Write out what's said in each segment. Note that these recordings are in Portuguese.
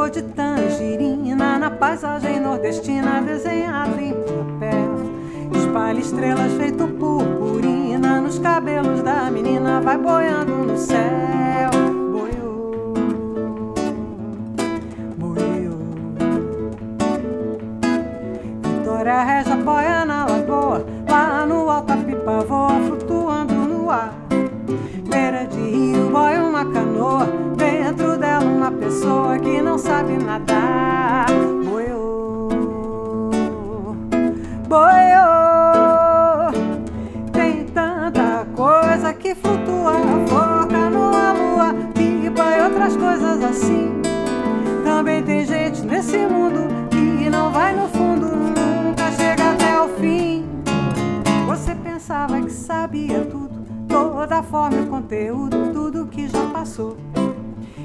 cor de tangerina na paisagem nordestina desenhada em papel. Espalha estrelas feito purpurina nos cabelos da menina, vai boiando no céu. Boiou, boiou. Vitória Regia boia na lagoa, lá no alto a pipa voa flutuando no ar. Beira de rio boia uma canoa, dentro dela uma pessoa que não sabe nadar. Boiou, boiou. Tem tanta coisa que flutua, foca numa lua, pipa e outras coisas assim. Também tem gente nesse mundo que não vai no fundo, nunca chega até o fim. Você pensava que sabia tudo, toda a forma e o conteúdo, tudo que já passou.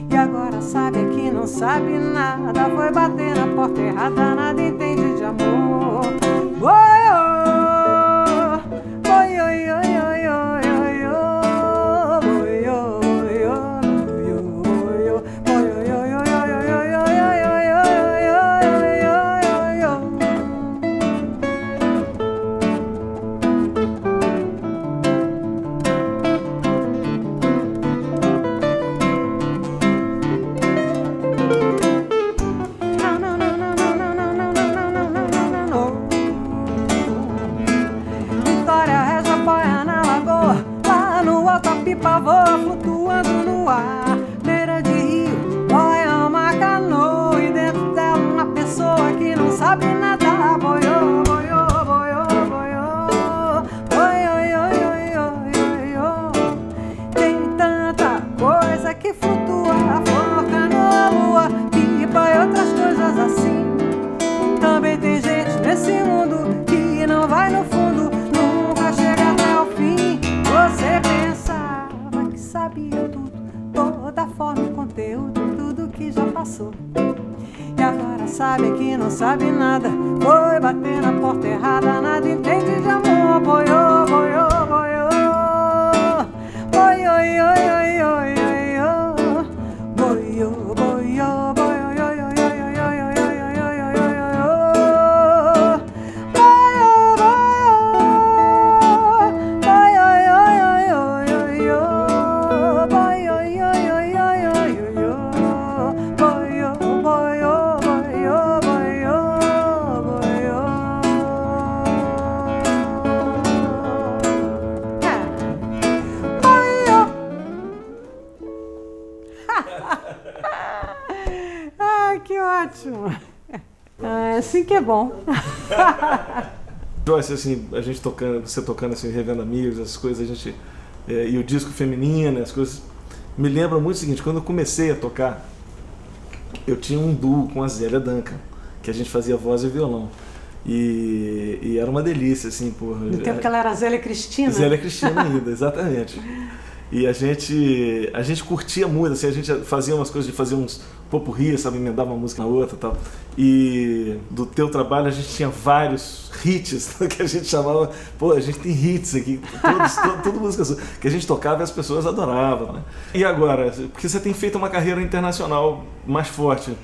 E agora sabe que não sabe nada, foi bater na porta errada, nada entende de amor. Pipa voa flutuando no ar, beira de rio, boia uma canoa e dentro dela uma pessoa que não sabe nadar. Boiô, boiô, boiô, boiô, boiô, ioiô. Tem tanta coisa que flutua, foca na lua, pipa e outras coisas assim. Também tem gente nesse mundo que não vai no fundo, nunca chega até o fim. Você pensa sabia tudo, toda a forma e conteúdo, tudo que já passou. E agora sabe que não sabe nada, foi bater na porta errada, nada entende de amor. Boiô, boiô, boiô, boiô, boiô, boiô, boiô, boiô. Ai, que ótimo! Assim que é bom. Joyce, assim, a gente tocando, você tocando assim, Revendo Amigos, essas coisas, a gente e o disco feminino, as coisas, me lembram muito o seguinte: quando eu comecei a tocar, eu tinha um duo com a Zélia Duncan, que a gente fazia voz e violão. E era uma delícia, assim, por... No tempo que ela era Zélia Cristina? Zélia Cristina ainda, exatamente. E a gente curtia muito, assim, a gente fazia umas coisas de fazer uns popurri, sabe, emendava uma música na outra e tal. E do teu trabalho a gente tinha vários hits, que a gente chamava, pô, a gente tem hits aqui, toda música que a gente tocava e as pessoas adoravam, né? E agora, porque você tem feito uma carreira internacional mais forte.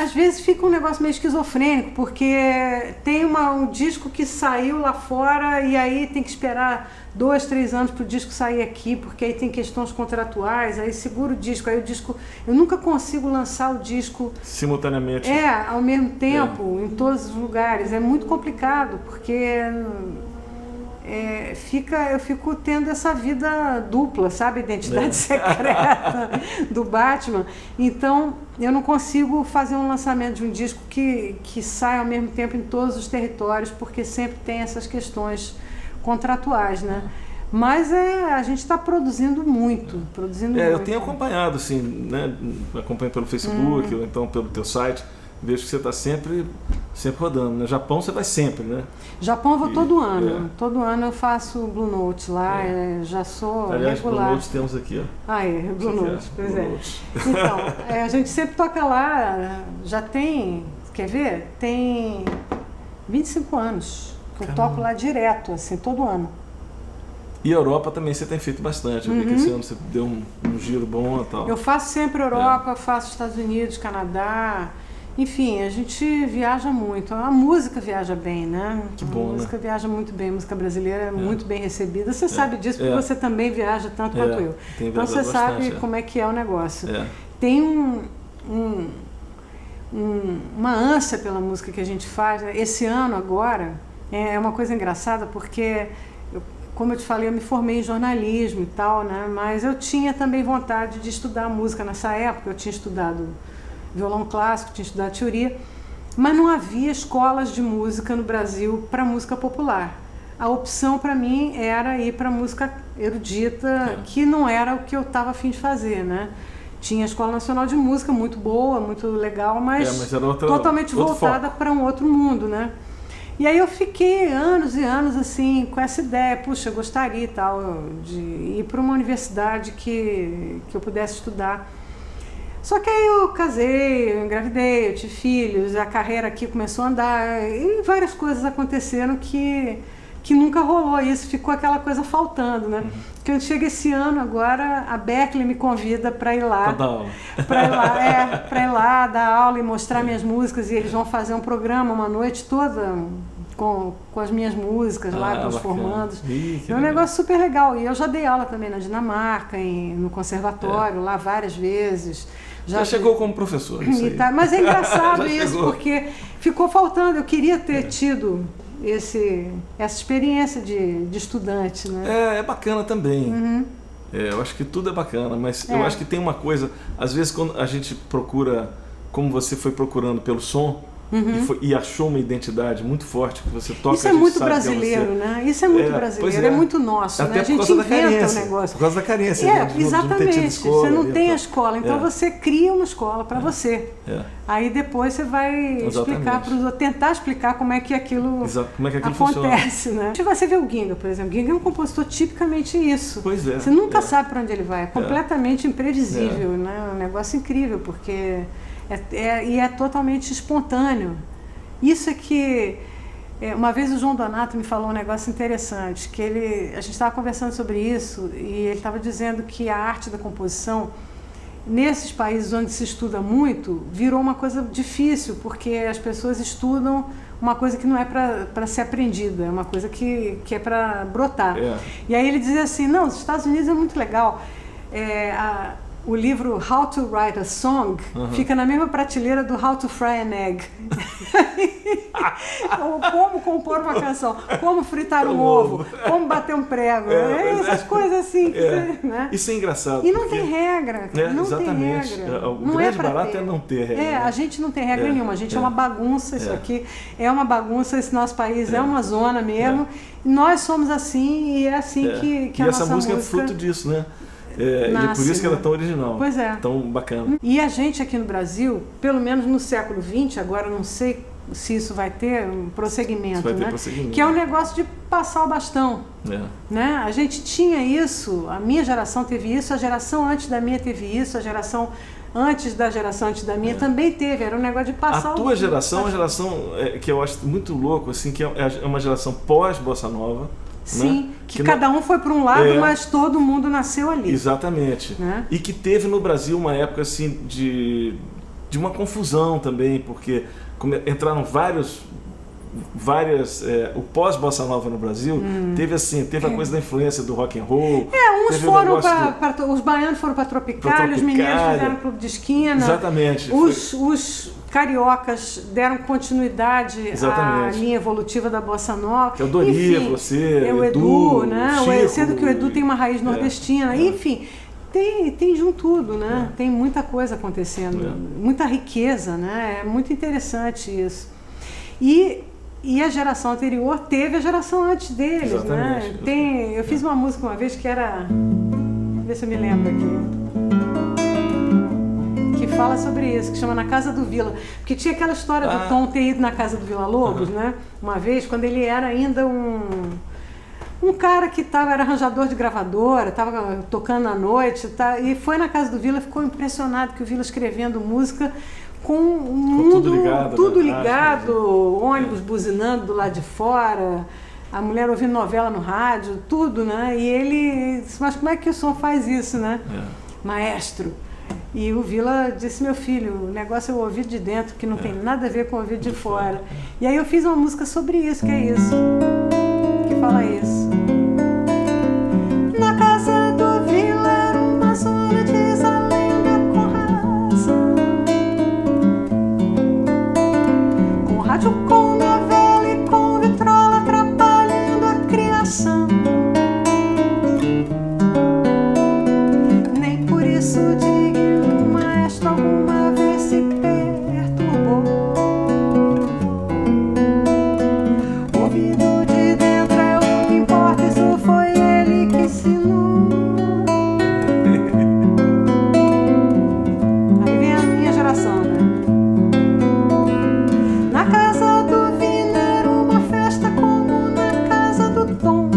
Às vezes fica um negócio meio esquizofrênico, porque tem um disco que saiu lá fora e aí tem que esperar 2, 3 anos para o disco sair aqui, porque aí tem questões contratuais, aí segura o disco, aí o disco... Eu nunca consigo lançar o disco... Simultaneamente. Ao mesmo tempo, em todos os lugares. É muito complicado, porque... eu fico tendo essa vida dupla, sabe? Identidade secreta do Batman. Então, eu não consigo fazer um lançamento de um disco que sai ao mesmo tempo em todos os territórios, porque sempre tem essas questões contratuais, né? Mas a gente está produzindo muito. Eu tenho acompanhado, assim, né? Acompanho pelo Facebook, ou então pelo teu site. Vejo que você está sempre rodando. No Japão você vai sempre, né? Japão eu vou todo ano. Todo ano eu faço Blue Note lá, já sou aliás, regular. Blue Note temos aqui, ó. Blue Note, pois Blue é. Note. Então, a gente sempre toca lá, já tem, quer ver? Tem 25 anos que eu toco lá direto, assim, todo ano. E a Europa também você tem feito bastante. Eu vi que esse ano você deu um giro bom e tal. Eu faço sempre Europa, faço Estados Unidos, Canadá. Enfim, a gente viaja muito. A música viaja bem, né? Que bom, a música né? viaja muito bem. A música brasileira é muito bem recebida. Você sabe disso porque você também viaja tanto quanto eu. Então você sabe como é que é o negócio. Tem uma ânsia pela música que a gente faz. Esse ano agora é uma coisa engraçada porque, como eu te falei, eu me formei em jornalismo e tal, né? Mas eu tinha também vontade de estudar música nessa época. Eu tinha estudado violão clássico, tinha estudado teoria, mas não havia escolas de música no Brasil para música popular. A opção para mim era ir para música erudita, que não era o que eu estava a fim de fazer, né? Tinha a Escola Nacional de Música, muito boa, muito legal, mas era totalmente voltada para um outro mundo, né? E aí eu fiquei anos e anos assim, com essa ideia, puxa, eu gostaria e tal, de ir para uma universidade que eu pudesse estudar. Só que aí eu casei, eu engravidei, eu tive filhos, a carreira aqui começou a andar e várias coisas aconteceram que nunca rolou. Isso ficou aquela coisa faltando, né? Quando chega esse ano agora, a Berklee me convida para ir lá. Para dar aula. Para ir lá dar aula e mostrar minhas músicas, e eles vão fazer um programa uma noite toda com as minhas músicas lá, com os formandos. É um negócio super legal. E eu já dei aula também na Dinamarca, no conservatório, lá várias vezes. Já chegou como professor, isso aí. Mas é engraçado isso, porque ficou faltando. Eu queria ter tido essa experiência de estudante, né? É bacana também. Eu acho que tudo é bacana, mas eu acho que tem uma coisa, às vezes quando a gente procura, como você foi procurando pelo som, e achou uma identidade muito forte que você toca. Isso é muito brasileiro, né? Isso é muito brasileiro, é muito nosso, até né? A gente inventa o negócio. Por causa da carência. Exatamente. Você não tem a escola, então você cria uma escola para você. Aí depois você vai explicar para os outros, tentar explicar como é que aquilo acontece, né? Você vê o Ginga, por exemplo. Ginga é um compositor tipicamente isso. Pois é. Você nunca sabe para onde ele vai. É completamente imprevisível, né? É um negócio incrível, porque é totalmente espontâneo. Isso é que... uma vez o João Donato me falou um negócio interessante, que a gente estava conversando sobre isso, e ele estava dizendo que a arte da composição, nesses países onde se estuda muito, virou uma coisa difícil, porque as pessoas estudam uma coisa que não é para ser aprendida, é uma coisa que é para brotar. E aí ele dizia assim, não, os Estados Unidos é muito legal. O livro How to Write a Song fica na mesma prateleira do How to Fry an Egg. Como compor uma canção, como fritar um ovo, como bater um prego. Essas coisas assim. Né? Isso é engraçado. E não tem regra. Não exatamente. Tem regra. O grande barato é não ter regra. A gente não tem regra nenhuma. A gente é uma bagunça, isso aqui é uma bagunça, esse nosso país é uma zona mesmo. Nós somos assim e é assim que a nossa música... E essa música é fruto disso, né? E é por isso que ela é tão original, tão bacana. E a gente aqui no Brasil, pelo menos no século XX, agora não sei se isso vai ter um prosseguimento, que é um negócio de passar o bastão. Né? A gente tinha isso, a minha geração teve isso, a geração antes da minha teve isso, a geração antes da geração antes da minha também teve, era um negócio de passar a tua geração é uma geração que eu acho muito louco, assim, que é uma geração pós-Bossa Nova. Sim, né? que cada um foi para um lado, mas todo mundo nasceu ali. Exatamente. Né? E que teve no Brasil uma época assim de uma confusão também, porque entraram várias o pós-bossa nova no Brasil teve a coisa da influência do rock and roll. Uns foram os baianos foram para Tropicália, os mineiros fizeram clube de esquina. Exatamente. Os cariocas deram continuidade à linha evolutiva da bossa nova. Que eu adoraria você, o Edu, né? Chico, sendo que o Edu tem uma raiz nordestina. Enfim, tem de um tudo, né? Tem muita coisa acontecendo, muita riqueza, né? É muito interessante isso. E a geração anterior teve a geração antes deles, exatamente, né? Eu fiz uma música uma vez que era... Deixa eu ver se eu me lembro aqui. Que fala sobre isso, que chama Na Casa do Vila. Porque tinha aquela história do Tom ter ido na casa do Vila Lobos, né? Uma vez, quando ele era ainda um cara que era arranjador de gravadora, estava tocando à noite, e foi na casa do Vila e ficou impressionado que o Vila escrevendo música com o mundo tudo ligado, ônibus buzinando do lado de fora, a mulher ouvindo novela no rádio, tudo, né? E ele disse, mas como é que o som faz isso, né? Maestro. E o Vila disse, meu filho, o negócio é o ouvido de dentro, que não tem nada a ver com o ouvido de fora. E aí eu fiz uma música sobre isso, que é isso. Que fala isso. Na casa do Vila era uma zona, diz a lenda com razão. Com rádio, com novela e com vitrola atrapalhando a criação. Nem por isso digno o maestro alguma vez se perturbou. O ouvido de dentro é o que importa, isso foi ele que ensinou. Aí vem a minha geração, né? Na casa do Vina era uma festa como na casa do Tom,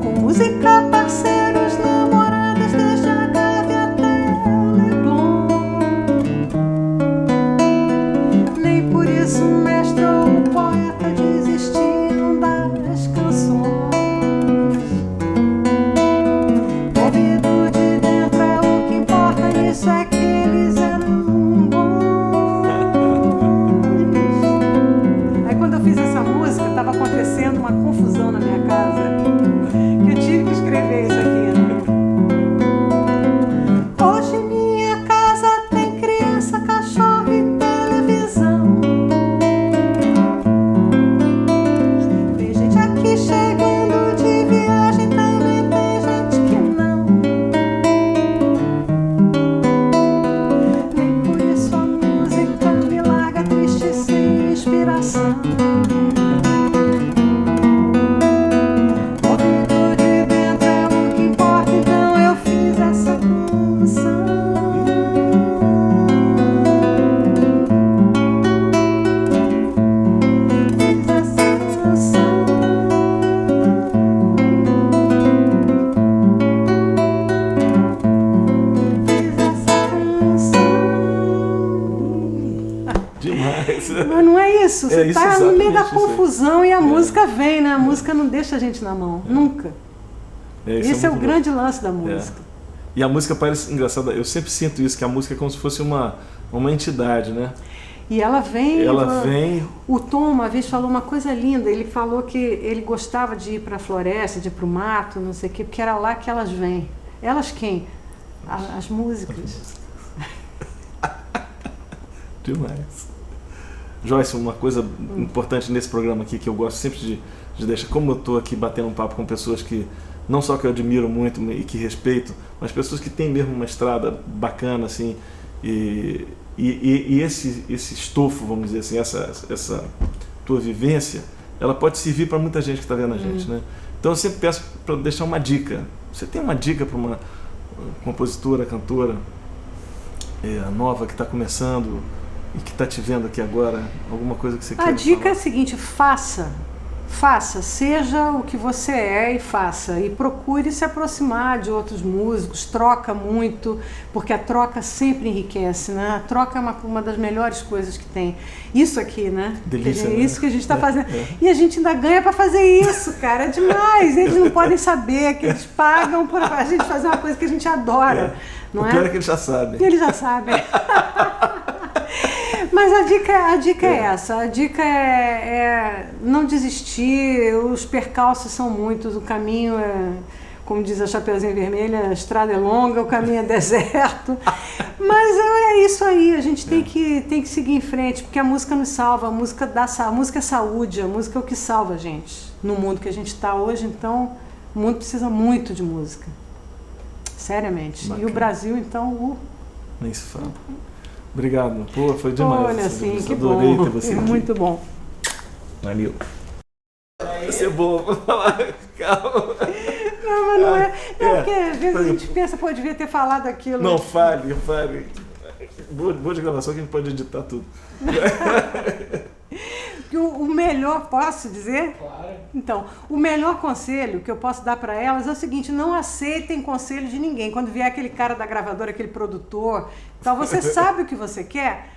com música, parceiros, namoradas, desde a Gávea até o Leblon. Nem por isso o mestre ou o poeta desistiram das canções. O ouvido de dentro é o que importa, nisso é que eles eram bons. Aí quando eu fiz essa música, estava acontecendo uma confusão na minha casa, que eu tive que escrever isso aqui, né? Hoje minha casa tem criança, cachorro e televisão. Tem gente aqui chegando de viagem, também tem gente que não. Nem por isso a música me larga triste sem inspiração. O ouvido de dentro é o que importa, então eu fiz essa canção. Fiz essa canção. Fiz essa canção. Demais. Mas não é isso, você isso, tá no meio da exatamente isso aí. confusão e a música vem, né? A música não deixa a gente na mão, nunca. Isso Esse é o muito grande lance da louco. música. E a música parece engraçada, eu sempre sinto isso, que a música é como se fosse uma entidade, né? E ela vem. Ela vem. O Tom uma vez falou uma coisa linda. Ele falou que ele gostava de ir para a floresta, de ir para o mato, não sei o quê, porque era lá que elas vêm. Elas quem? As músicas. Demais. Joyce, uma coisa importante nesse programa aqui que eu gosto sempre de deixar, como eu estou aqui batendo um papo com pessoas que não só que eu admiro muito e que respeito, mas pessoas que têm mesmo uma estrada bacana assim, e esse estofo, vamos dizer assim, essa tua vivência, ela pode servir para muita gente que está vendo a gente, né? Então eu sempre peço para deixar uma dica. Você tem uma dica para uma compositora, cantora nova que está começando e que está te vendo aqui agora? Alguma coisa que você queira A dica falar? é a seguinte: faça, seja o que você é e faça. E procure se aproximar de outros músicos, troca muito, porque a troca sempre enriquece, né? A troca é uma das melhores coisas que tem. Isso aqui, né? Delícia, né? Isso que a gente está fazendo. E a gente ainda ganha para fazer isso, cara, é demais. Eles não podem saber que eles pagam para a gente fazer uma coisa que a gente adora, não O é? pior é que eles já sabem. Eles já sabem. Mas a dica é essa, a dica é não desistir, os percalços são muitos, o caminho é, como diz a Chapeuzinho Vermelha, a estrada é longa, o caminho é deserto, mas é isso aí, a gente tem que seguir em frente, porque a música nos salva, a música é saúde, a música é o que salva a gente, no mundo que a gente está hoje, então o mundo precisa muito de música, seriamente, Bacana. E o Brasil então... Nem se fala. Obrigado, pô, foi demais. Olha, assim, que adorei bom, ter você aqui. muito bom. Valeu. Vai ser bom. Calma. Não, mas não é. Não, porque às vezes por a gente exemplo, pensa, pô, devia ter falado aquilo. Não, fale. Boa de gravação que a gente pode editar tudo. Que o melhor, posso dizer? Claro. Então, o melhor conselho que eu posso dar para elas é o seguinte: não aceitem conselho de ninguém. Quando vier aquele cara da gravadora, aquele produtor, então você sabe o que você quer,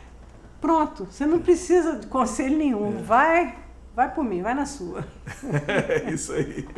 Pronto, você não precisa de conselho nenhum. Vai por mim, vai na sua. É isso aí.